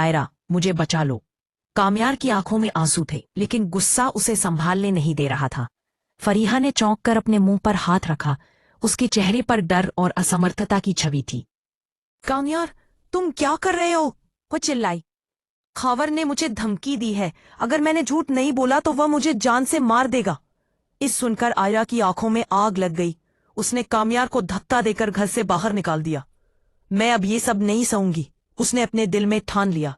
दायरा, मुझे बचा लो। कामयार की आंखों में आंसू थे, लेकिन गुस्सा उसे संभालने नहीं दे रहा था। फरीहा ने चौंक कर अपने मुंह पर हाथ रखा। उसके चेहरे पर डर और असमर्थता की छवि थी। कामयार, तुम क्या कर रहे हो? वो चिल्लाई। खावर ने मुझे धमकी दी है। अगर मैंने झूठ नहीं बोला तो वह मुझे जान से मार देगा। इस सुनकर आयरा की आंखों में आग लग गई। उसने कामयार को धक्का देकर घर से बाहर निकाल दिया। मैं अब ये सब नहीं सहूंगी, उसने अपने दिल में ठान लिया।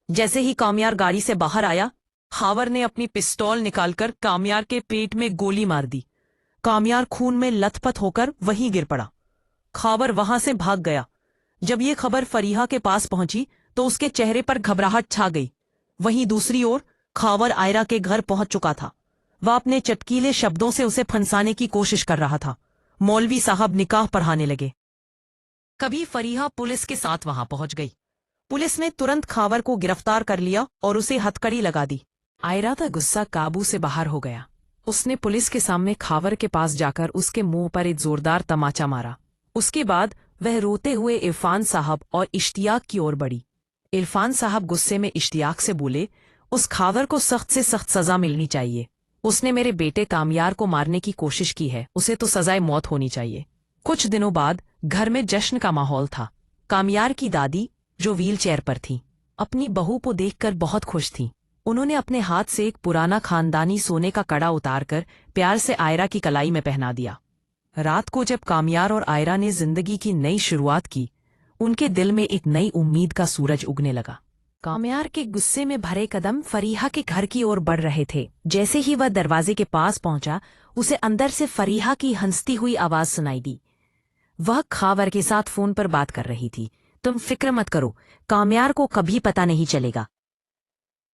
जैसे ही कामयार गाड़ी से बाहर आया, खावर ने अपनी पिस्तौल निकालकर कामयार के पेट में गोली मार दी। कामयार खून में लथपथ होकर वहीं गिर पड़ा। खावर वहां से भाग गया। जब ये खबर फरीहा के पास पहुंची तो उसके चेहरे पर घबराहट छा गई। वहीं दूसरी ओर खावर आयरा के घर पहुंच चुका था। वह अपने चटकीले शब्दों से उसे फंसाने की कोशिश कर रहा था। मौलवी साहब निकाह पढ़ाने लगे। कभी फरीहा पुलिस के साथ वहां पहुंच गई। पुलिस ने तुरंत खावर को गिरफ्तार कर लिया और उसे हथकड़ी लगा दी। आयरा का गुस्सा काबू से बाहर हो गया। उसने पुलिस के सामने खावर के पास जाकर उसके मुंह पर एक जोरदार तमाचा मारा। उसके बाद वह रोते हुए इरफान साहब और इश्तियाक की ओर बढ़ी। इरफान साहब गुस्से में इश्तियाक से बोले, उस खावर को सख्त से सख्त सजा मिलनी चाहिए। उसने मेरे बेटे कामयार को मारने की कोशिश की है, उसे तो सजाए मौत होनी चाहिए। कुछ दिनों बाद घर में जश्न का माहौल था। कामयार की दादी, जो व्हील चेयर पर थी, अपनी बहू को देखकर बहुत खुश थी। उन्होंने अपने हाथ से एक पुराना खानदानी सोने का कड़ा उतारकर प्यार से आयरा की कलाई में पहना दिया। रात को जब कामयार और आयरा ने जिंदगी की नई शुरुआत की, उनके दिल में एक नई उम्मीद का सूरज उगने लगा। कामयार के गुस्से में भरे कदम फरीहा के घर की ओर बढ़ रहे थे। जैसे ही वह दरवाजे के पास पहुंचा, उसे अंदर से फरीहा की हंसती हुई आवाज सुनाई दी। वह खावर के साथ फोन पर बात कर रही थी। तुम फिक्र मत करो, कामयार को कभी पता नहीं चलेगा।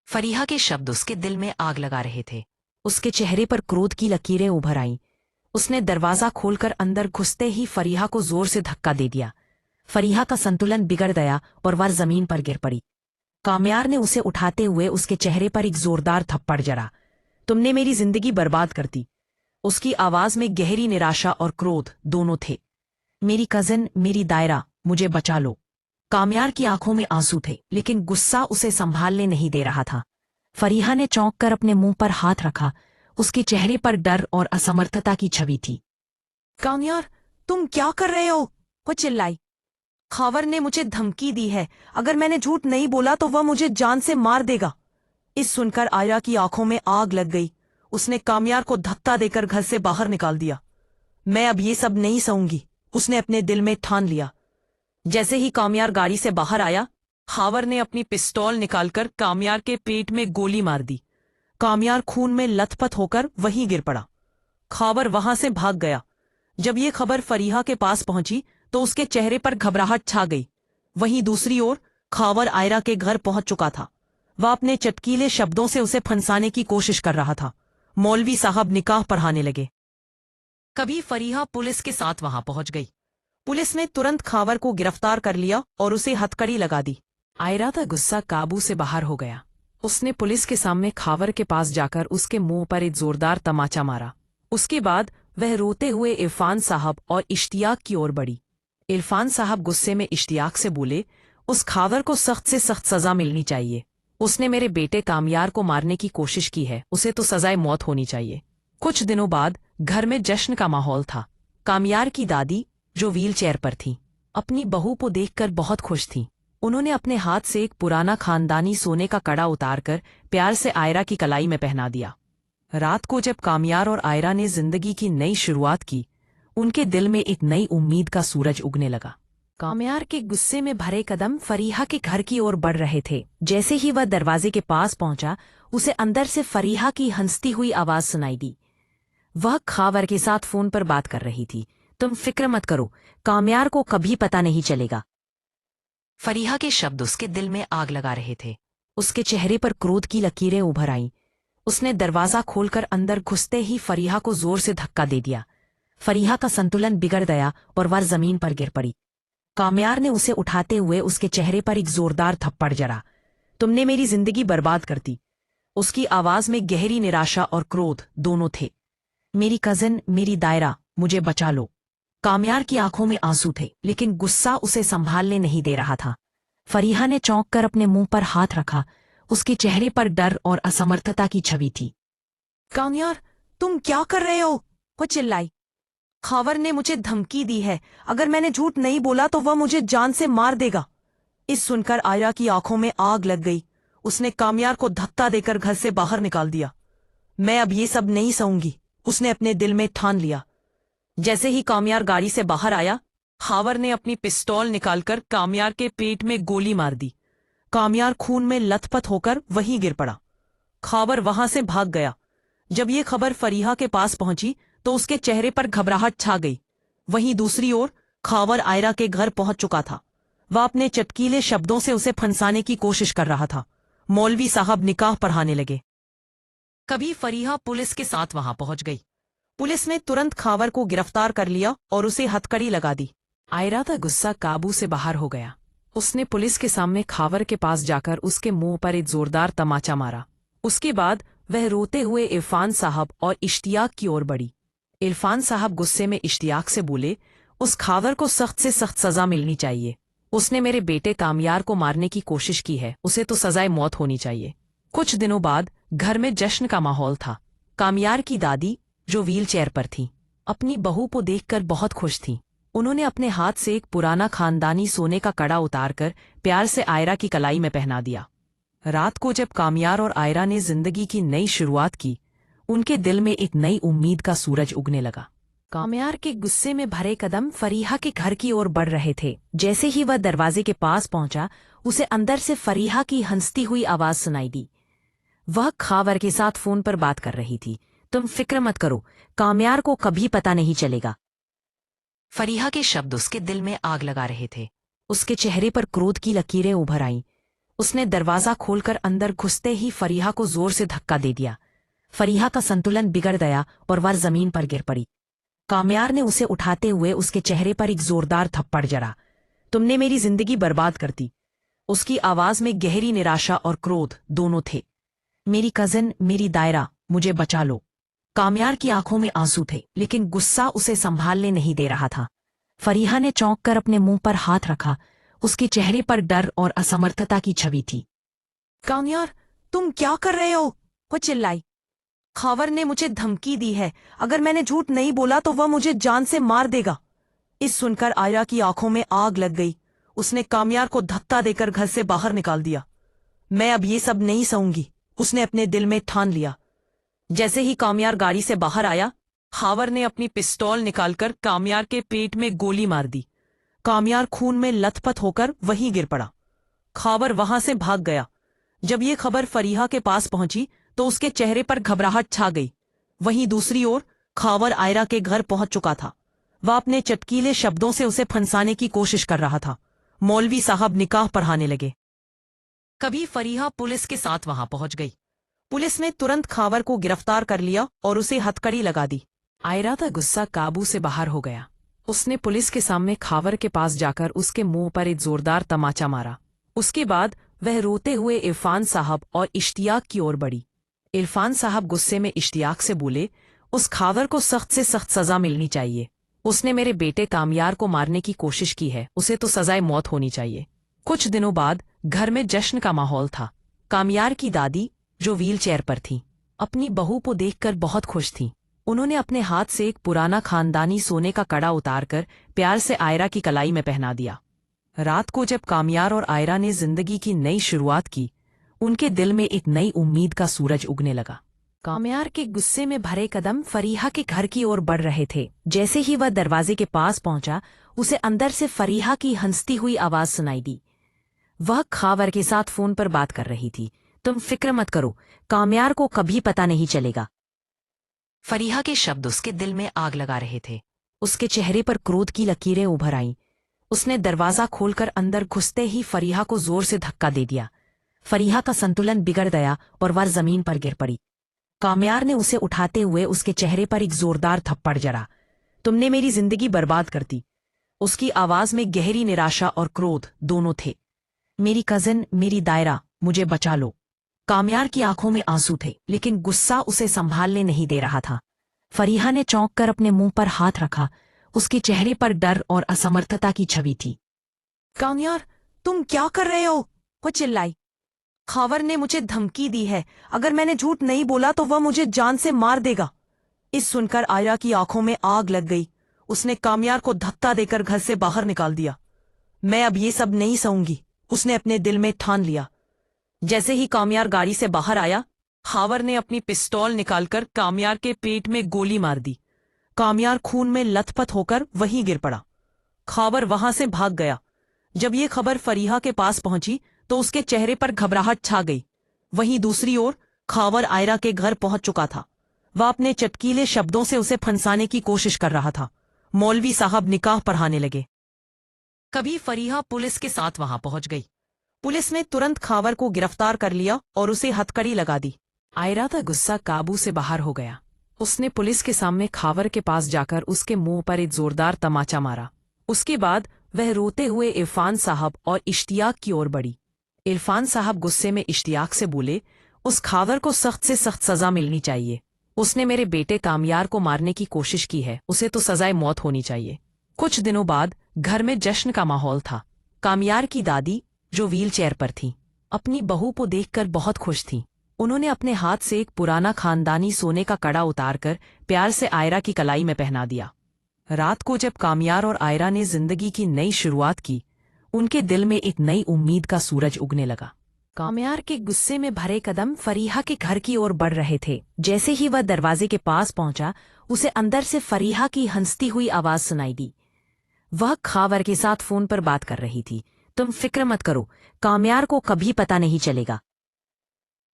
फरीहा के शब्द उसके दिल में आग लगा रहे थे। उसके चेहरे पर क्रोध की लकीरें उभर आईं। उसने दरवाजा खोलकर अंदर घुसते ही फरीहा को जोर से धक्का दे दिया। फरीहा का संतुलन बिगड़ गया और वह जमीन पर गिर पड़ी। कामयार ने उसे उठाते हुए उसके चेहरे पर एक जोरदार थप्पड़ जड़ा। तुमने मेरी जिंदगी बर्बाद कर दी। उसकी आवाज में गहरी निराशा और क्रोध दोनों थे। मेरी कजिन, मेरी दायरा, मुझे बचा लो। कामयार की आंखों में आंसू थे, लेकिन गुस्सा उसे संभालने नहीं दे रहा था। फरीहा ने चौंक कर अपने मुंह पर हाथ रखा। उसके चेहरे पर डर और असमर्थता की छवि थी। कामयार, तुम क्या कर रहे हो? वो चिल्लाई। खावर ने मुझे धमकी दी है। अगर मैंने झूठ नहीं बोला तो वह मुझे जान से मार देगा। इस सुनकर आयरा की आंखों में आग लग गई। उसने कामयार को धक्का देकर घर से बाहर निकाल दिया। मैं अब ये सब नहीं सहूंगी, उसने अपने दिल में ठान लिया। जैसे ही कामयार गाड़ी से बाहर आया, खावर ने अपनी पिस्तौल निकालकर कामयार के पेट में गोली मार दी। कामयार खून में लथपथ होकर वहीं गिर पड़ा। खावर वहां से भाग गया। जब ये खबर फरीहा के पास पहुंची तो उसके चेहरे पर घबराहट छा गई। वहीं दूसरी ओर खावर आयरा के घर पहुंच चुका था। वह अपने चटकीले शब्दों से उसे फंसाने की कोशिश कर रहा था। मौलवी साहब निकाह पढ़ाने लगे। कभी फरीहा पुलिस के साथ वहां पहुंच गई। पुलिस ने तुरंत खावर को गिरफ्तार कर लिया और उसे हथकड़ी लगा दी। आयरा का गुस्सा काबू से बाहर हो गया। उसने पुलिस के सामने खावर के पास जाकर उसके मुंह पर एक जोरदार तमाचा मारा। उसके बाद वह रोते हुए इरफान साहब और इश्तियाक की ओर बढ़ी। इरफान साहब गुस्से में इश्तियाक से बोले, उस खावर को सख्त से सख्त सजा मिलनी चाहिए। उसने मेरे बेटे कामयार को मारने की कोशिश की है, उसे तो सजाए मौत होनी चाहिए। कुछ दिनों बाद घर में जश्न का माहौल था। कामयार की दादी, जो व्हील चेयर पर थी, अपनी बहू को देखकर बहुत खुश थी। उन्होंने अपने हाथ से एक पुराना खानदानी सोने का कड़ा उतारकर प्यार से आयरा की कलाई में पहना दिया। रात को जब कामयार और आयरा ने जिंदगी की नई शुरुआत की, उनके दिल में एक नई उम्मीद का सूरज उगने लगा। कामयार के गुस्से में भरे कदम फरीहा के घर की ओर बढ़ रहे थे। जैसे ही वह दरवाजे के पास पहुंचा, उसे अंदर से फरीहा की हंसती हुई आवाज सुनाई दी। वह खावर के साथ फोन पर बात कर रही थी। तुम फिक्र मत करो, कामयार को कभी पता नहीं चलेगा। फरीहा के शब्द उसके दिल में आग लगा रहे थे। उसके चेहरे पर क्रोध की लकीरें उभर आईं। उसने दरवाजा खोलकर अंदर घुसते ही फरीहा को जोर से धक्का दे दिया। फरीहा का संतुलन बिगड़ गया और वह जमीन पर गिर पड़ी। कामयार ने उसे उठाते हुए उसके चेहरे पर एक जोरदार थप्पड़ जड़ा। तुमने मेरी जिंदगी बर्बाद कर दी। उसकी आवाज में गहरी निराशा और क्रोध दोनों थे। मेरी कजिन, मेरी दायरा, मुझे बचा लो। कामयार की आंखों में आंसू थे, लेकिन गुस्सा उसे संभालने नहीं दे रहा था। फरीहा ने चौंक कर अपने मुंह पर हाथ रखा। उसके चेहरे पर डर और असमर्थता की छवि थी। कामयार, तुम क्या कर रहे हो? वो चिल्लाई। खावर ने मुझे धमकी दी है। अगर मैंने झूठ नहीं बोला तो वह मुझे जान से मार देगा। इस सुनकर आयरा की आंखों में आग लग गई। उसने कामयार को धक्का देकर घर से बाहर निकाल दिया। मैं अब ये सब नहीं सहूंगी, उसने अपने दिल में ठान लिया। जैसे ही कामयार गाड़ी से बाहर आया, खावर ने अपनी पिस्तौल निकालकर कामयार के पेट में गोली मार दी। कामयार खून में लथपथ होकर वहीं गिर पड़ा। खावर वहां से भाग गया। जब ये खबर फरीहा के पास पहुंची तो उसके चेहरे पर घबराहट छा गई। वहीं दूसरी ओर खावर आयरा के घर पहुंच चुका था। वह अपने चटकीले शब्दों से उसे फंसाने की कोशिश कर रहा था। मौलवी साहब निकाह पढ़ाने लगे। कभी फरीहा पुलिस के साथ वहां पहुंच गई। पुलिस ने तुरंत खावर को गिरफ्तार कर लिया और उसे हथकड़ी लगा दी। आयरा का गुस्सा काबू से बाहर हो गया। उसने पुलिस के सामने खावर के पास जाकर उसके मुंह पर एक जोरदार तमाचा मारा। उसके बाद वह रोते हुए इरफान साहब और इश्तियाक की ओर बढ़ी। इरफान साहब गुस्से में इश्तियाक से बोले, उस खावर को सख्त से सख्त सजा मिलनी चाहिए। उसने मेरे बेटे कामयार को मारने की कोशिश की है, उसे तो सजाए मौत होनी चाहिए। कुछ दिनों बाद घर में जश्न का माहौल था। कामयार की दादी, जो व्हील चेयर पर थी, अपनी बहू को देखकर बहुत खुश थी। उन्होंने अपने हाथ से एक पुराना खानदानी सोने का कड़ा उतारकर प्यार से आयरा की कलाई में पहना दिया। रात को जब कामयार और आयरा ने जिंदगी की नई शुरुआत की, उनके दिल में एक नई उम्मीद का सूरज उगने लगा। कामयार के गुस्से में भरे कदम फरीहा के घर की ओर बढ़ रहे थे। जैसे ही वह दरवाजे के पास पहुंचा, उसे अंदर से फरीहा की हंसती हुई आवाज सुनाई दी। वह खावर के साथ फोन पर बात कर रही थी। तुम फिक्र मत करो, कामयार को कभी पता नहीं चलेगा। फरीहा के शब्द उसके दिल में आग लगा रहे थे। उसके चेहरे पर क्रोध की लकीरें उभर आईं। उसने दरवाजा खोलकर अंदर घुसते ही फरीहा को जोर से धक्का दे दिया। फरीहा का संतुलन बिगड़ गया और वह जमीन पर गिर पड़ी। कामयार ने उसे उठाते हुए उसके चेहरे पर एक जोरदार थप्पड़ जड़ा। तुमने मेरी जिंदगी बर्बाद कर दी। उसकी आवाज में गहरी निराशा और क्रोध दोनों थे। मेरी कजिन, मेरी दायरा, मुझे बचा लो। कामयार की आंखों में आंसू थे, लेकिन गुस्सा उसे संभालने नहीं दे रहा था। फरीहा ने चौंक कर अपने मुंह पर हाथ रखा। उसके चेहरे पर डर और असमर्थता की छवि थी। कामयार, तुम क्या कर रहे हो? वो चिल्लाई। खावर ने मुझे धमकी दी है। अगर मैंने झूठ नहीं बोला तो वह मुझे जान से मार देगा। इस सुनकर आयरा की आंखों में आग लग गई। उसने कामयार को धक्का देकर घर से बाहर निकाल दिया। मैं अब ये सब नहीं सहूंगी, उसने अपने दिल में ठान लिया। जैसे ही कामयार गाड़ी से बाहर आया, खावर ने अपनी पिस्तौल निकालकर कामयार के पेट में गोली मार दी। कामयार खून में लथपथ होकर वहीं गिर पड़ा। खावर वहां से भाग गया। जब ये खबर फरीहा के पास पहुंची तो उसके चेहरे पर घबराहट छा गई। वहीं दूसरी ओर खावर आयरा के घर पहुंच चुका था। वह अपने चटकीले शब्दों से उसे फंसाने की कोशिश कर रहा था। मौलवी साहब निकाह पढ़ाने लगे। कभी फरीहा पुलिस के साथ वहां पहुंच गई। पुलिस ने तुरंत खावर को गिरफ्तार कर लिया और उसे हथकड़ी लगा दी। आयरा का गुस्सा काबू से बाहर हो गया। उसने पुलिस के सामने खावर के पास जाकर उसके मुंह पर एक जोरदार तमाचा मारा। उसके बाद वह रोते हुए इरफान साहब और इश्तियाक की ओर बढ़ी। इरफान साहब गुस्से में इश्तियाक से बोले, उस खावर को सख्त से सख्त सजा मिलनी चाहिए। उसने मेरे बेटे कामयार को मारने की कोशिश की है, उसे तो सजाए मौत होनी चाहिए। कुछ दिनों बाद घर में जश्न का माहौल था। कामयार की दादी, जो व्हील चेयर पर थी, अपनी बहू को देखकर बहुत खुश थी। उन्होंने अपने हाथ से एक पुराना खानदानी सोने का कड़ा उतारकर प्यार से आयरा की कलाई में पहना दिया। रात को जब कामयार और आयरा ने जिंदगी की नई शुरुआत की, उनके दिल में एक नई उम्मीद का सूरज उगने लगा। कामयार के गुस्से में भरे कदम फरीहा के घर की ओर बढ़ रहे थे। जैसे ही वह दरवाजे के पास पहुंचा, उसे अंदर से फरीहा की हंसती हुई आवाज सुनाई दी। वह खावर के साथ फोन पर बात कर रही थी। तुम फिक्र मत करो, कामयार को कभी पता नहीं चलेगा। फरीहा के शब्द उसके दिल में आग लगा रहे थे। उसके चेहरे पर क्रोध की लकीरें उभर आईं। उसने दरवाजा खोलकर अंदर घुसते ही फरीहा को जोर से धक्का दे दिया। फरीहा का संतुलन बिगड़ गया और वह जमीन पर गिर पड़ी। कामयार ने उसे उठाते हुए उसके चेहरे पर एक जोरदार थप्पड़ जड़ा। तुमने मेरी जिंदगी बर्बाद कर दी। उसकी आवाज में गहरी निराशा और क्रोध दोनों थे। मेरी कजिन, मेरी दायरा, मुझे बचा लो। कामयार की आंखों में आंसू थे, लेकिन गुस्सा उसे संभालने नहीं दे रहा था। फरीहा ने चौंक कर अपने मुंह पर हाथ रखा। उसके चेहरे पर डर और असमर्थता की छवि थी। कामयार, तुम क्या कर रहे हो? वो चिल्लाई। खावर ने मुझे धमकी दी है, अगर मैंने झूठ नहीं बोला तो वह मुझे जान से मार देगा। इस सुनकर आयरा की आंखों में आग लग गई। उसने कामयार को धक्का देकर घर से बाहर निकाल दिया। मैं अब ये सब नहीं सहूंगी, उसने अपने दिल में ठान लिया। जैसे ही कामयार गाड़ी से बाहर आया, खावर ने अपनी पिस्तौल निकालकर कामयार के पेट में गोली मार दी। कामयार खून में लथपथ होकर वहीं गिर पड़ा। खावर वहां से भाग गया। जब ये खबर फरीहा के पास पहुंची तो उसके चेहरे पर घबराहट छा गई। वहीं दूसरी ओर खावर आयरा के घर पहुंच चुका था। वह अपने चटकीले शब्दों से उसे फंसाने की कोशिश कर रहा था। मौलवी साहब निकाह पढ़ाने लगे। कभी फरीहा पुलिस के साथ वहां पहुंच गई। पुलिस ने तुरंत खावर को गिरफ्तार कर लिया और उसे हथकड़ी लगा दी। आयरा का गुस्सा काबू से बाहर हो गया। उसने पुलिस के सामने खावर के पास जाकर उसके मुंह पर एक जोरदार तमाचा मारा। उसके बाद वह रोते हुए इरफान साहब और इश्तियाक की ओर बढ़ी। इरफान साहब गुस्से में इश्तियाक से बोले, उस खावर को सख्त से सख्त सजा मिलनी चाहिए। उसने मेरे बेटे कामयार को मारने की कोशिश की है, उसे तो सजाए मौत होनी चाहिए। कुछ दिनों बाद घर में जश्न का माहौल था। कामयार की दादी, जो व्हील चेयर पर थी, अपनी बहू को देखकर बहुत खुश थी। उन्होंने अपने हाथ से एक पुराना खानदानी सोने का कड़ा उतारकर प्यार से आयरा की कलाई में पहना दिया। रात को जब कामयार और आयरा ने जिंदगी की नई शुरुआत की, उनके दिल में एक नई उम्मीद का सूरज उगने लगा। कामयार के गुस्से में भरे कदम फरीहा के घर की ओर बढ़ रहे थे। जैसे ही वह दरवाजे के पास पहुंचा, उसे अंदर से फरीहा की हंसती हुई आवाज सुनाई दी। वह खावर के साथ फोन पर बात कर रही थी। तुम फिक्र मत करो, कामयार को कभी पता नहीं चलेगा।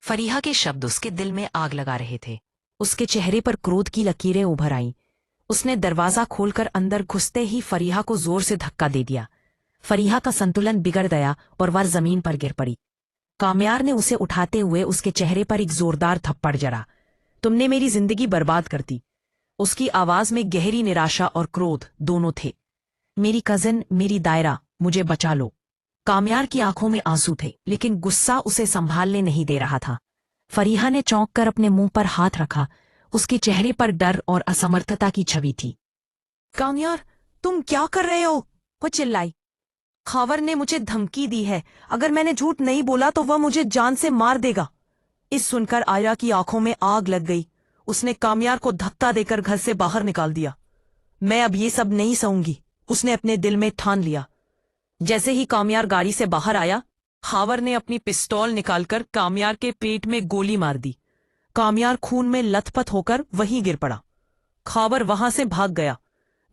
फरीहा के शब्द उसके दिल में आग लगा रहे थे। उसके चेहरे पर क्रोध की लकीरें उभर आईं। उसने दरवाजा खोलकर अंदर घुसते ही फरीहा को जोर से धक्का दे दिया। फरीहा का संतुलन बिगड़ गया और वह जमीन पर गिर पड़ी। कामयार ने उसे उठाते हुए उसके चेहरे पर एक जोरदार थप्पड़ जड़ा। तुमने मेरी जिंदगी बर्बाद कर दी। उसकी आवाज में गहरी निराशा और क्रोध दोनों थे। मेरी कजिन, मेरी दायरा, मुझे बचा लो। कामयार की आंखों में आंसू थे, लेकिन गुस्सा उसे संभालने नहीं दे रहा था। फरीहा ने चौंक कर अपने मुंह पर हाथ रखा। उसके चेहरे पर डर और असमर्थता की छवि थी। कामयार, तुम क्या कर रहे हो? वो चिल्लाई। खावर ने मुझे धमकी दी है, अगर मैंने झूठ नहीं बोला तो वह मुझे जान से मार देगा। इस सुनकर आयरा की आंखों में आग लग गई। उसने कामयार को धक्का देकर घर से बाहर निकाल दिया। मैं अब ये सब नहीं सहूंगी, उसने अपने दिल में ठान लिया। जैसे ही कामयार गाड़ी से बाहर आया, खावर ने अपनी पिस्तौल निकालकर कामयार के पेट में गोली मार दी। कामयार खून में लथपथ होकर वहीं गिर पड़ा। खावर वहां से भाग गया।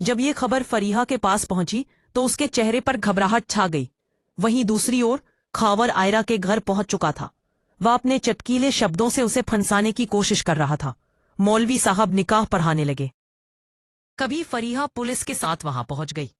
जब ये खबर फरीहा के पास पहुंची तो उसके चेहरे पर घबराहट छा गई। वहीं दूसरी ओर खावर आयरा के घर पहुंच चुका था। वह अपने चटकीले शब्दों से उसे फंसाने की कोशिश कर रहा था। मौलवी साहब निकाह पढ़ाने लगे। कभी फरीहा पुलिस के साथ वहां पहुंच गई।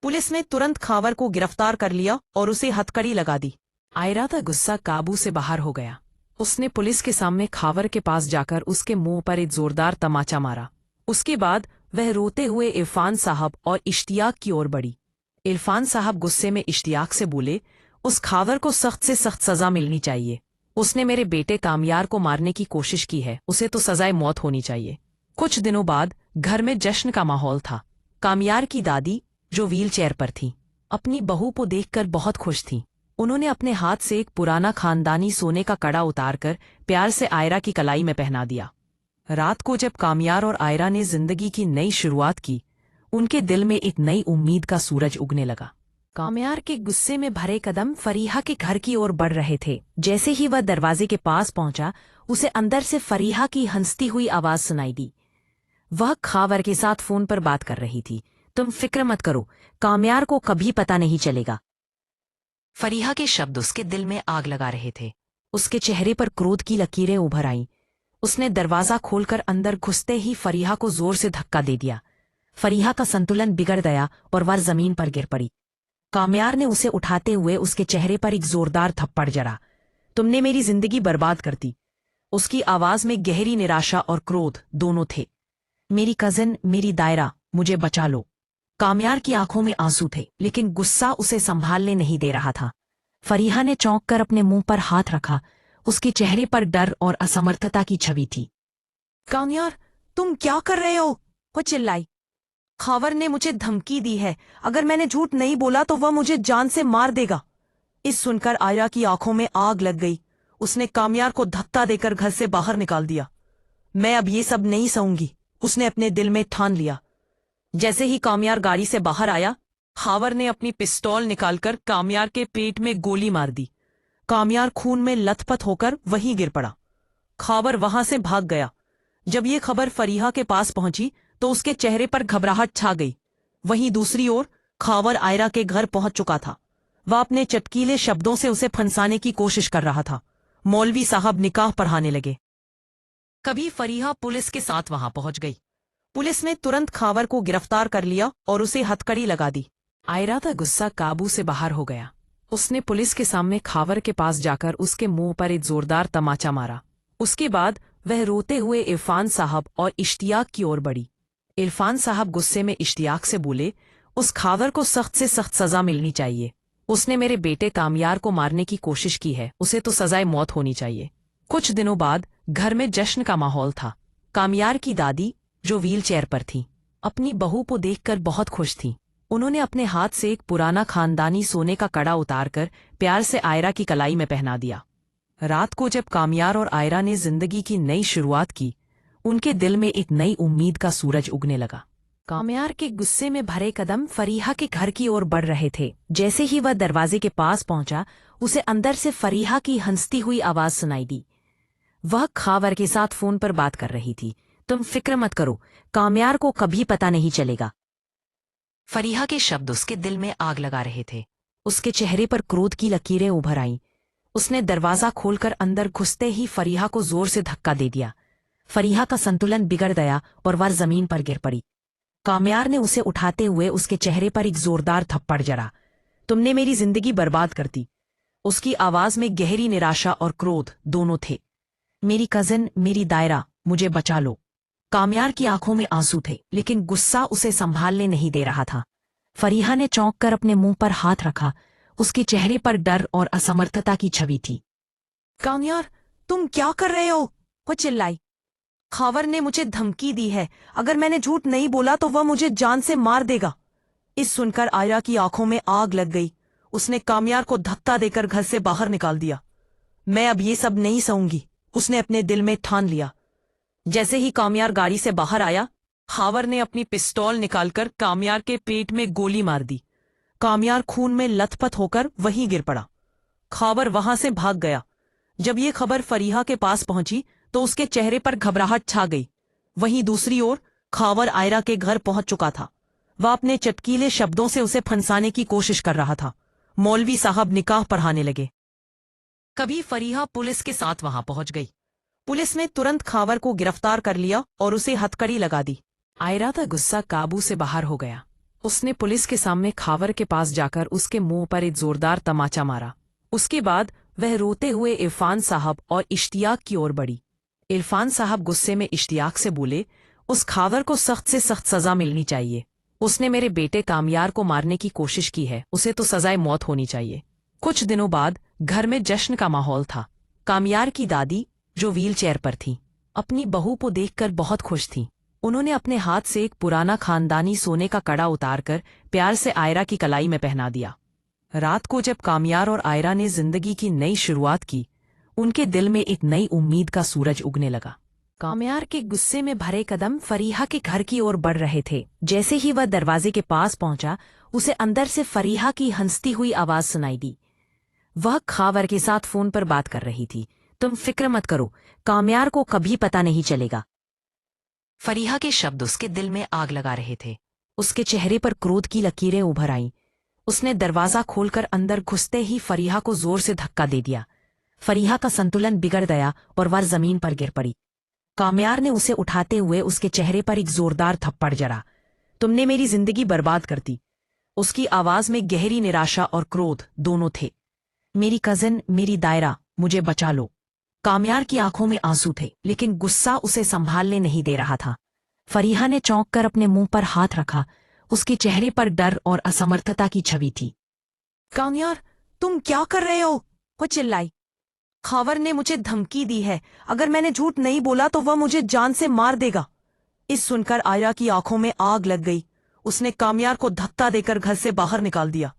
पुलिस ने तुरंत खावर को गिरफ्तार कर लिया और उसे हथकड़ी लगा दी। आयरा का गुस्सा काबू से बाहर हो गया। उसने पुलिस के सामने खावर के पास जाकर उसके मुंह पर एक जोरदार तमाचा मारा। उसके बाद वह रोते हुए इरफान साहब और इश्तियाक की ओर बढ़ी। इरफान साहब गुस्से में इश्तियाक से बोले, उस खावर को सख्त से सख्त सजा मिलनी चाहिए। उसने मेरे बेटे कामयार को मारने की कोशिश की है, उसे तो सजाए मौत होनी चाहिए। कुछ दिनों बाद घर में जश्न का माहौल था। कामयार की दादी, जो व्हील चेयर पर थी, अपनी बहू को देखकर बहुत खुश थी। उन्होंने अपने हाथ से एक पुराना खानदानी सोने का कड़ा उतारकर प्यार से आयरा की कलाई में पहना दिया। रात को जब कामयार और आयरा ने जिंदगी की नई शुरुआत की, उनके दिल में एक नई उम्मीद का सूरज उगने लगा। कामयार के गुस्से में भरे कदम फरीहा के घर की ओर बढ़ रहे थे। जैसे ही वह दरवाजे के पास पहुंचा, उसे अंदर से फरीहा की हंसती हुई आवाज सुनाई दी। वह खावर के साथ फोन पर बात कर रही थी। तुम फिक्र मत करो, कामयार को कभी पता नहीं चलेगा। फरीहा के शब्द उसके दिल में आग लगा रहे थे। उसके चेहरे पर क्रोध की लकीरें उभर आईं। उसने दरवाजा खोलकर अंदर घुसते ही फरीहा को जोर से धक्का दे दिया। फरीहा का संतुलन बिगड़ गया और वह जमीन पर गिर पड़ी। कामयार ने उसे उठाते हुए उसके चेहरे पर एक जोरदार थप्पड़ जड़ा। तुमने मेरी जिंदगी बर्बाद कर दी। उसकी आवाज में गहरी निराशा और क्रोध दोनों थे। मेरी कजिन, मेरी दायरा, मुझे बचा लो। कामयार की आंखों में आंसू थे, लेकिन गुस्सा उसे संभालने नहीं दे रहा था। फरीहा ने चौंक कर अपने मुंह पर हाथ रखा। उसके चेहरे पर डर और असमर्थता की छवि थी। कामयार, तुम क्या कर रहे हो? वो चिल्लाई। खावर ने मुझे धमकी दी है, अगर मैंने झूठ नहीं बोला तो वह मुझे जान से मार देगा। इस सुनकर आयरा की आंखों में आग लग गई। उसने कामयार को धक्का देकर घर से बाहर निकाल दिया। मैं अब ये सब नहीं सहूंगी, उसने अपने दिल में ठान लिया। जैसे ही कामयार गाड़ी से बाहर आया, खावर ने अपनी पिस्तौल निकालकर कामयार के पेट में गोली मार दी। कामयार खून में लथपथ होकर वहीं गिर पड़ा। खावर वहां से भाग गया। जब ये खबर फरीहा के पास पहुंची तो उसके चेहरे पर घबराहट छा गई। वहीं दूसरी ओर खावर आयरा के घर पहुंच चुका था। वह अपने चटकीले शब्दों से उसे फंसाने की कोशिश कर रहा था। मौलवी साहब निकाह पढ़ाने लगे। कभी फरीहा पुलिस के साथ वहां पहुंच गई। पुलिस ने तुरंत खावर को गिरफ्तार कर लिया और उसे हथकड़ी लगा दी। आयरा का गुस्सा काबू से बाहर हो गया। उसने पुलिस के सामने खावर के पास जाकर उसके मुंह पर एक जोरदार तमाचा मारा। उसके बाद वह रोते हुए इरफान साहब और इश्तियाक की ओर बढ़ी। इरफान साहब गुस्से में इश्तियाक से बोले, उस खावर को सख्त से सख्त सजा मिलनी चाहिए। उसने मेरे बेटे कामयार को मारने की कोशिश की है, उसे तो सजाए मौत होनी चाहिए। कुछ दिनों बाद घर में जश्न का माहौल था। कामयार की दादी, जो व्हील चेयर पर थी, अपनी बहू को देखकर बहुत खुश थी। उन्होंने अपने हाथ से एक पुराना खानदानी सोने का कड़ा उतारकर प्यार से आयरा की कलाई में पहना दिया। रात को जब कामयार और आयरा ने जिंदगी की नई शुरुआत की, उनके दिल में एक नई उम्मीद का सूरज उगने लगा। कामयार के गुस्से में भरे कदम फरीहा के घर की ओर बढ़ रहे थे। जैसे ही वह दरवाजे के पास पहुंचा, उसे अंदर से फरीहा की हंसती हुई आवाज सुनाई दी। वह खावर के साथ फोन पर बात कर रही थी। तुम फिक्र मत करो, कामयार को कभी पता नहीं चलेगा। फरीहा के शब्द उसके दिल में आग लगा रहे थे। उसके चेहरे पर क्रोध की लकीरें उभर आईं। उसने दरवाजा खोलकर अंदर घुसते ही फरीहा को जोर से धक्का दे दिया। फरीहा का संतुलन बिगड़ गया और वह जमीन पर गिर पड़ी। कामयार ने उसे उठाते हुए उसके चेहरे पर एक जोरदार थप्पड़ जड़ा। तुमने मेरी जिंदगी बर्बाद कर दी। उसकी आवाज में गहरी निराशा और क्रोध दोनों थे। मेरी कजिन, मेरी दायरा, मुझे बचा लो। कामयार की आंखों में आंसू थे, लेकिन गुस्सा उसे संभालने नहीं दे रहा था। फरीहा ने चौंक कर अपने मुंह पर हाथ रखा। उसके चेहरे पर डर और असमर्थता की छवि थी। कामयार, तुम क्या कर रहे हो? वो चिल्लाई। खावर ने मुझे धमकी दी है, अगर मैंने झूठ नहीं बोला तो वह मुझे जान से मार देगा। इस सुनकर आयरा की आंखों में आग लग गई। उसने कामयार को धक्का देकर घर से बाहर निकाल दिया। मैं अब ये सब नहीं सहूंगी, उसने अपने दिल में ठान लिया। जैसे ही कामयार गाड़ी से बाहर आया, खावर ने अपनी पिस्तौल निकालकर कामयार के पेट में गोली मार दी। कामयार खून में लथपथ होकर वहीं गिर पड़ा। खावर वहां से भाग गया। जब ये खबर फरीहा के पास पहुंची तो उसके चेहरे पर घबराहट छा गई। वहीं दूसरी ओर खावर आयरा के घर पहुंच चुका था। वह अपने चटकीले शब्दों से उसे फंसाने की कोशिश कर रहा था। मौलवी साहब निकाह पढ़ाने लगे। कभी फरीहा पुलिस के साथ वहां पहुंच गई। पुलिस ने तुरंत खावर को गिरफ्तार कर लिया और उसे हथकड़ी लगा दी। आयरा का गुस्सा काबू से बाहर हो गया। उसने पुलिस के सामने खावर के पास जाकर उसके मुंह पर एक जोरदार तमाचा मारा। उसके बाद वह रोते हुए इरफान साहब और इश्तियाक की ओर बढ़ी। इरफान साहब गुस्से में इश्तियाक से बोले, उस खावर को सख्त से सख्त सजा मिलनी चाहिए। उसने मेरे बेटे कामयार को मारने की कोशिश की है, उसे तो सजाए मौत होनी चाहिए। कुछ दिनों बाद घर में जश्न का माहौल था। कामयार की दादी, जो व्हील चेयर पर थी, अपनी बहू को देखकर बहुत खुश थी। उन्होंने अपने हाथ से एक पुराना खानदानी सोने का कड़ा उतारकर प्यार से आयरा की कलाई में पहना दिया। रात को जब कामयार और आयरा ने जिंदगी की नई शुरुआत की, उनके दिल में एक नई उम्मीद का सूरज उगने लगा। कामयार के गुस्से में भरे कदम फरीहा के घर की ओर बढ़ रहे थे। जैसे ही वह दरवाजे के पास पहुंचा, उसे अंदर से फरीहा की हंसती हुई आवाज सुनाई दी। वह खावर के साथ फोन पर बात कर रही थी। तुम फिक्र मत करो, कामयार को कभी पता नहीं चलेगा। फरीहा के शब्द उसके दिल में आग लगा रहे थे। उसके चेहरे पर क्रोध की लकीरें उभर आईं। उसने दरवाजा खोलकर अंदर घुसते ही फरीहा को जोर से धक्का दे दिया। फरीहा का संतुलन बिगड़ गया और वह जमीन पर गिर पड़ी। कामयार ने उसे उठाते हुए उसके चेहरे पर एक जोरदार थप्पड़ जड़ा। तुमने मेरी जिंदगी बर्बाद कर दी। उसकी आवाज में गहरी निराशा और क्रोध दोनों थे। मेरी कजिन, मेरी दायरा, मुझे बचा लो। कामयार की आंखों में आंसू थे, लेकिन गुस्सा उसे संभालने नहीं दे रहा था। फरीहा ने चौंक कर अपने मुंह पर हाथ रखा। उसके चेहरे पर डर और असमर्थता की छवि थी। कामयार, तुम क्या कर रहे हो? वो चिल्लाई। खावर ने मुझे धमकी दी है, अगर मैंने झूठ नहीं बोला तो वह मुझे जान से मार देगा। इस सुनकर आयरा की आंखों में आग लग गई। उसने कामयार को धक्का देकर घर से बाहर निकाल दिया।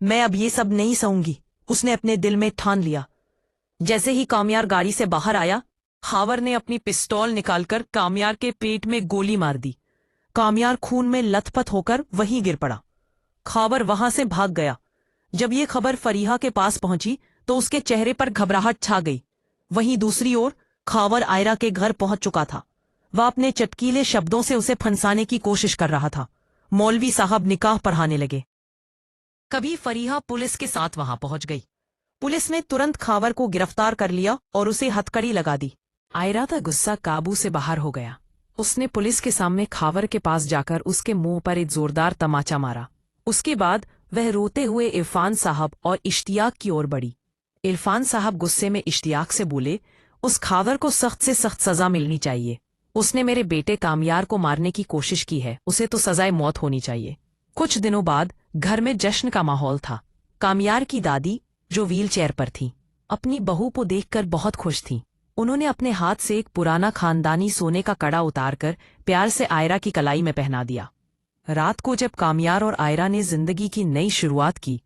मैं अब ये सब नहीं सहूंगी, उसने अपने दिल में ठान लिया। जैसे ही कामयार गाड़ी से बाहर आया, खावर ने अपनी पिस्तौल निकालकर कामयार के पेट में गोली मार दी। कामयार खून में लथपथ होकर वहीं गिर पड़ा। खावर वहां से भाग गया। जब ये खबर फरीहा के पास पहुंची तो उसके चेहरे पर घबराहट छा गई। वहीं दूसरी ओर खावर आयरा के घर पहुंच चुका था। वह अपने चटकीले शब्दों से उसे फंसाने की कोशिश कर रहा था। मौलवी साहब निकाह पढ़ाने लगे। कभी फरीहा पुलिस के साथ वहां पहुंच गई। पुलिस ने तुरंत खावर को गिरफ्तार कर लिया और उसे हथकड़ी लगा दी। आयरा का गुस्सा काबू से बाहर हो गया। उसने पुलिस के सामने खावर के पास जाकर उसके मुंह पर एक जोरदार तमाचा मारा। उसके बाद वह रोते हुए इरफान साहब और इश्तियाक की ओर बढ़ी। इरफान साहब गुस्से में इश्तियाक से बोले, उस खावर को सख्त से सख्त सजा मिलनी चाहिए। उसने मेरे बेटे कामयार को मारने की कोशिश की है, उसे तो सजाए मौत होनी चाहिए। कुछ दिनों बाद घर में जश्न का माहौल था। कामयार की दादी, जो व्हील चेयर पर थी, अपनी बहू को देखकर बहुत खुश थी। उन्होंने अपने हाथ से एक पुराना खानदानी सोने का कड़ा उतारकर प्यार से आयरा की कलाई में पहना दिया। रात को जब कामयार और आयरा ने जिंदगी की नई शुरुआत की,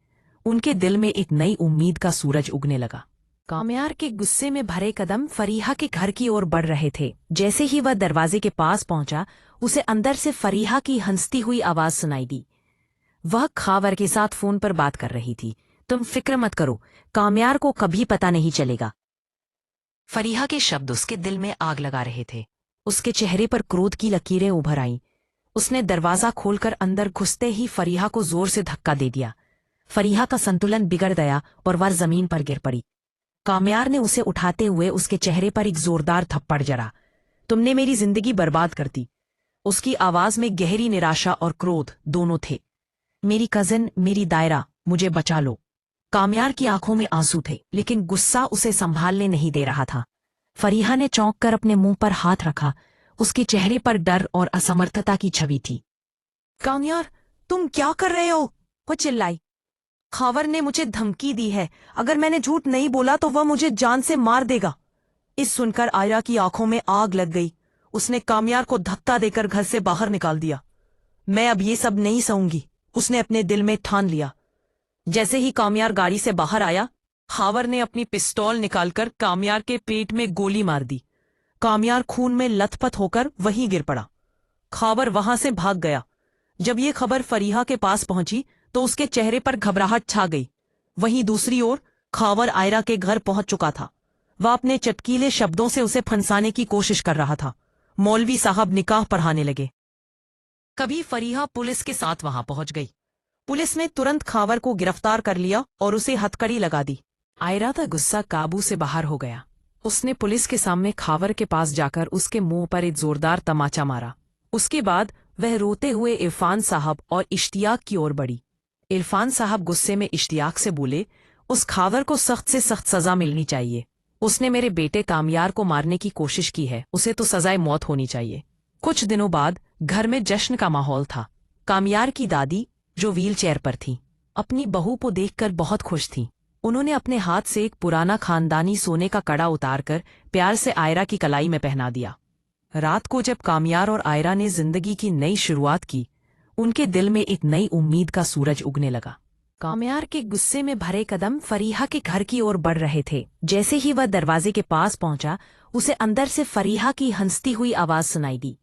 उनके दिल में एक नई उम्मीद का सूरज उगने लगा। कामयार के गुस्से में भरे कदम फरीहा के घर की ओर बढ़ रहे थे। जैसे ही वह दरवाजे के पास पहुंचा, उसे अंदर से फरीहा की हंसती हुई आवाज सुनाई दी। वह खावर के साथ फोन पर बात कर रही थी। तुम फिक्र मत करो, कामयार को कभी पता नहीं चलेगा। फरीहा के शब्द उसके दिल में आग लगा रहे थे। उसके चेहरे पर क्रोध की लकीरें उभर आईं। उसने दरवाजा खोलकर अंदर घुसते ही फरीहा को जोर से धक्का दे दिया। फरीहा का संतुलन बिगड़ गया और वह जमीन पर गिर पड़ी। कामयार ने उसे उठाते हुए उसके चेहरे पर एक जोरदार थप्पड़ जड़ा। तुमने मेरी जिंदगी बर्बाद कर दी। उसकी आवाज में गहरी निराशा और क्रोध दोनों थे। मेरी कजिन, मेरी दायरा, मुझे बचा लो। कामयार की आंखों में आंसू थे, लेकिन गुस्सा उसे संभालने नहीं दे रहा था। फरीहा ने चौंक कर अपने मुंह पर हाथ रखा। उसके चेहरे पर डर और असमर्थता की छवि थी। कामयार, तुम क्या कर रहे हो? वो चिल्लाई। खावर ने मुझे धमकी दी है। अगर मैंने झूठ नहीं बोला तो वह मुझे जान से मार देगा। इस सुनकर आयरा की आंखों में आग लग गई। उसने कामयार को धक्का देकर घर से बाहर निकाल दिया। मैं अब ये सब नहीं सहूंगी, उसने अपने दिल में ठान लिया। जैसे ही कामयार गाड़ी से बाहर आया, खावर ने अपनी पिस्तौल निकालकर कामयार के पेट में गोली मार दी। कामयार खून में लथपथ होकर वहीं गिर पड़ा। खावर वहां से भाग गया। जब ये खबर फरीहा के पास पहुंची तो उसके चेहरे पर घबराहट छा गई। वहीं दूसरी ओर खावर आयरा के घर पहुंच चुका था। वह अपने चटकीले शब्दों से उसे फंसाने की कोशिश कर रहा था। मौलवी साहब निकाह पढ़ाने लगे। कभी फरीहा पुलिस के साथ वहां पहुंच गई। पुलिस ने तुरंत खावर को गिरफ्तार कर लिया और उसे हथकड़ी लगा दी। आयरा का गुस्सा काबू से बाहर हो गया। उसने पुलिस के सामने खावर के पास जाकर उसके मुंह पर एक जोरदार तमाचा मारा। उसके बाद वह रोते हुए इरफान साहब और इश्तियाक की ओर बढ़ी। इरफान साहब गुस्से में इश्तियाक से बोले, उस खावर को सख्त से सख्त सजा मिलनी चाहिए। उसने मेरे बेटे कामयार को मारने की कोशिश की है, उसे तो सजाए मौत होनी चाहिए। कुछ दिनों बाद घर में जश्न का माहौल था। कामयार की दादी, जो व्हील चेयर पर थी, अपनी बहू को देखकर बहुत खुश थी। उन्होंने अपने हाथ से एक पुराना खानदानी सोने का कड़ा उतारकर प्यार से आयरा की कलाई में पहना दिया। रात को जब कामयार और आयरा ने जिंदगी की नई शुरुआत की, उनके दिल में एक नई उम्मीद का सूरज उगने लगा। कामयार के गुस्से में भरे कदम फरीहा के घर की ओर बढ़ रहे थे। जैसे ही वह दरवाजे के पास पहुंचा, उसे अंदर से फरीहा की हंसती हुई आवाज सुनाई दी।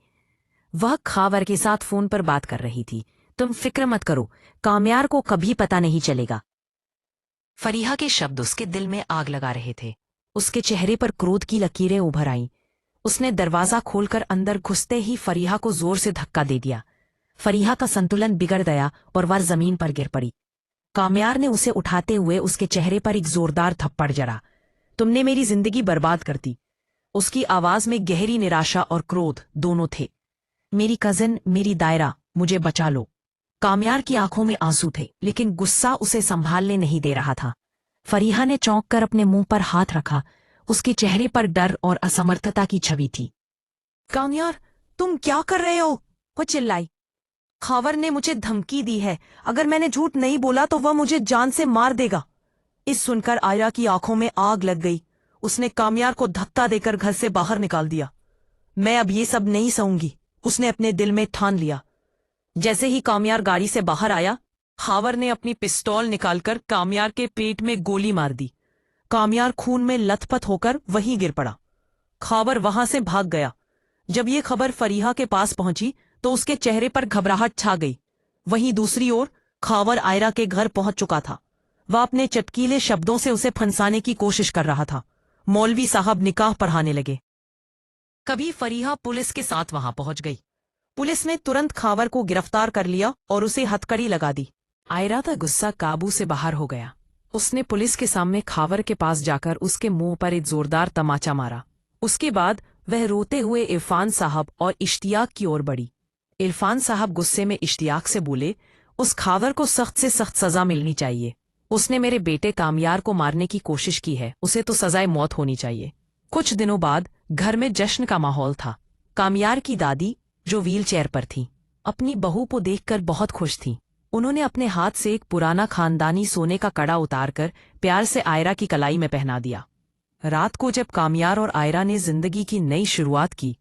वह खावर के साथ फोन पर बात कर रही थी। तुम फिक्र मत करो, कामयार को कभी पता नहीं चलेगा। फरीहा के शब्द उसके दिल में आग लगा रहे थे। उसके चेहरे पर क्रोध की लकीरें उभर आईं। उसने दरवाजा खोलकर अंदर घुसते ही फरीहा को जोर से धक्का दे दिया। फरीहा का संतुलन बिगड़ गया और वह जमीन पर गिर पड़ी। कामयार ने उसे उठाते हुए उसके चेहरे पर एक जोरदार थप्पड़ जड़ा। तुमने मेरी जिंदगी बर्बाद कर दी। उसकी आवाज में गहरी निराशा और क्रोध दोनों थे। मेरी कजिन, मेरी दायरा, मुझे बचा लो। कामयार की आंखों में आंसू थे, लेकिन गुस्सा उसे संभालने नहीं दे रहा था। फरीहा ने चौंक कर अपने मुंह पर हाथ रखा। उसके चेहरे पर डर और असमर्थता की छवि थी। कामयार, तुम क्या कर रहे हो? वो चिल्लाई। खावर ने मुझे धमकी दी है। अगर मैंने झूठ नहीं बोला तो वह मुझे जान से मार देगा। इस सुनकर आयरा की आंखों में आग लग गई। उसने कामयार को धक्का देकर घर से बाहर निकाल दिया। मैं अब ये सब नहीं सहूंगी, उसने अपने दिल में ठान लिया। जैसे ही कामयार गाड़ी से बाहर आया, खावर ने अपनी पिस्तौल निकालकर कामयार के पेट में गोली मार दी। कामयार खून में लथपथ होकर वहीं गिर पड़ा। खावर वहां से भाग गया। जब ये खबर फरीहा के पास पहुंची तो उसके चेहरे पर घबराहट छा गई। वहीं दूसरी ओर खावर आयरा के घर पहुंच चुका था। वह अपने चटकीले शब्दों से उसे फंसाने की कोशिश कर रहा था। मौलवी साहब निकाह पढ़ाने लगे। कभी फरीहा पुलिस के साथ वहां पहुंच गई। पुलिस ने तुरंत खावर को गिरफ्तार कर लिया और उसे हथकड़ी लगा दी। आयरा का गुस्सा काबू से बाहर हो गया। उसने पुलिस के सामने खावर के पास जाकर उसके मुंह पर एक जोरदार तमाचा मारा। उसके बाद वह रोते हुए इरफान साहब और इश्तियाक की ओर बढ़ी। इरफान साहब गुस्से में इश्तियाक से बोले, उस खावर को सख्त से सख्त सजा मिलनी चाहिए। उसने मेरे बेटे कामयार को मारने की कोशिश की है, उसे तो सजाए मौत होनी चाहिए। कुछ दिनों बाद घर में जश्न का माहौल था। कामयार की दादी, जो व्हील चेयर पर थी, अपनी बहू को देखकर बहुत खुश थी। उन्होंने अपने हाथ से एक पुराना खानदानी सोने का कड़ा उतारकर प्यार से आयरा की कलाई में पहना दिया। रात को जब कामयार और आयरा ने जिंदगी की नई शुरुआत की,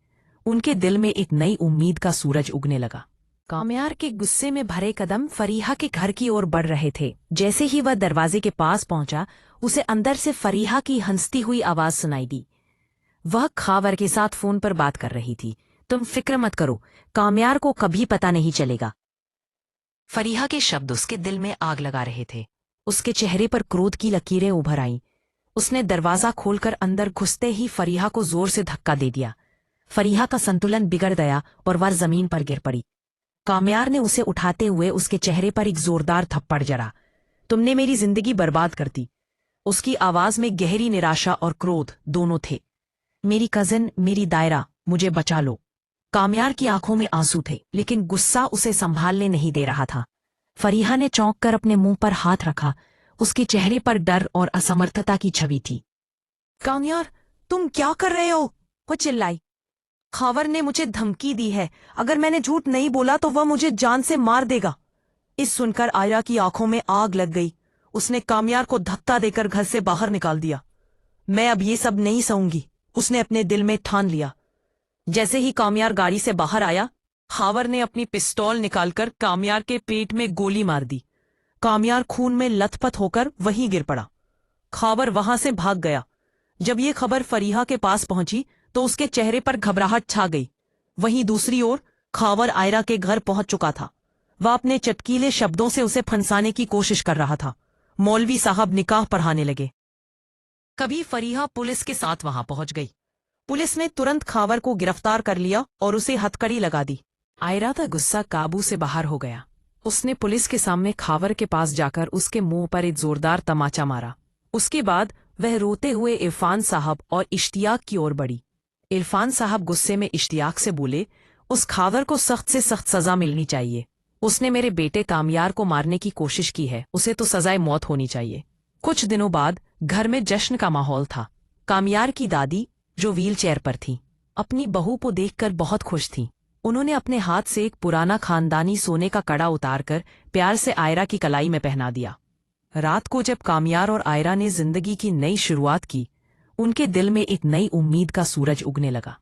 उनके दिल में एक नई उम्मीद का सूरज उगने लगा। कामयार के गुस्से में भरे कदम फरीहा के घर की ओर बढ़ रहे थे। जैसे ही वह दरवाजे के पास पहुंचा, उसे अंदर से फरीहा की हंसती हुई आवाज सुनाई दी। वह खावर के साथ फोन पर बात कर रही थी। तुम फिक्र मत करो, कामयार को कभी पता नहीं चलेगा। फरीहा के शब्द उसके दिल में आग लगा रहे थे। उसके चेहरे पर क्रोध की लकीरें उभर आईं। उसने दरवाजा खोलकर अंदर घुसते ही फरीहा को जोर से धक्का दे दिया। फरीहा का संतुलन बिगड़ गया और वह जमीन पर गिर पड़ी। कामयार ने उसे उठाते हुए उसके चेहरे पर एक जोरदार थप्पड़ जड़ा। तुमने मेरी जिंदगी बर्बाद कर दी। उसकी आवाज में गहरी निराशा और क्रोध दोनों थे। मेरी कजिन, मेरी दायरा, मुझे बचा लो। कामयार की आंखों में आंसू थे, लेकिन गुस्सा उसे संभालने नहीं दे रहा था। फरीहा ने चौंक कर अपने मुंह पर हाथ रखा। उसके चेहरे पर डर और असमर्थता की छवि थी। कामयार, तुम क्या कर रहे हो? वो चिल्लाई। खावर ने मुझे धमकी दी है। अगर मैंने झूठ नहीं बोला तो वह मुझे जान से मार देगा। इस सुनकर आयरा की आंखों में आग लग गई। उसने कामयार को धक्का देकर घर से बाहर निकाल दिया। मैं अब ये सब नहीं सहूंगी, उसने अपने दिल में ठान लिया। जैसे ही कामयार गाड़ी से बाहर आया, खावर ने अपनी पिस्तौल निकालकर कामयार के पेट में गोली मार दी। कामयार खून में लथपथ होकर वहीं गिर पड़ा। खावर वहां से भाग गया। जब ये खबर फरीहा के पास पहुंची तो उसके चेहरे पर घबराहट छा गई। वहीं दूसरी ओर खावर आयरा के घर पहुंच चुका था। वह अपने चटकीले शब्दों से उसे फंसाने की कोशिश कर रहा था। मौलवी साहब निकाह पढ़ाने लगे। कभी फरीहा पुलिस के साथ वहां पहुंच गई। पुलिस ने तुरंत खावर को गिरफ्तार कर लिया और उसे हथकड़ी लगा दी। आयरा का गुस्सा काबू से बाहर हो गया। उसने पुलिस के सामने खावर के पास जाकर उसके मुंह पर एक जोरदार तमाचा मारा। उसके बाद वह रोते हुए इरफान साहब और इश्तियाक की ओर बढ़ी। इरफान साहब गुस्से में इश्तियाक से बोले, उस खावर को सख्त से सख्त सजा मिलनी चाहिए। उसने मेरे बेटे कामयार को मारने की कोशिश की है, उसे तो सजाए मौत होनी चाहिए। कुछ दिनों बाद घर में जश्न का माहौल था। कामयार की दादी, जो व्हील चेयर पर थी, अपनी बहू को देखकर बहुत खुश थी। उन्होंने अपने हाथ से एक पुराना खानदानी सोने का कड़ा उतारकर प्यार से आयरा की कलाई में पहना दिया। रात को जब कामयार और आयरा ने जिंदगी की नई शुरुआत की, उनके दिल में एक नई उम्मीद का सूरज उगने लगा।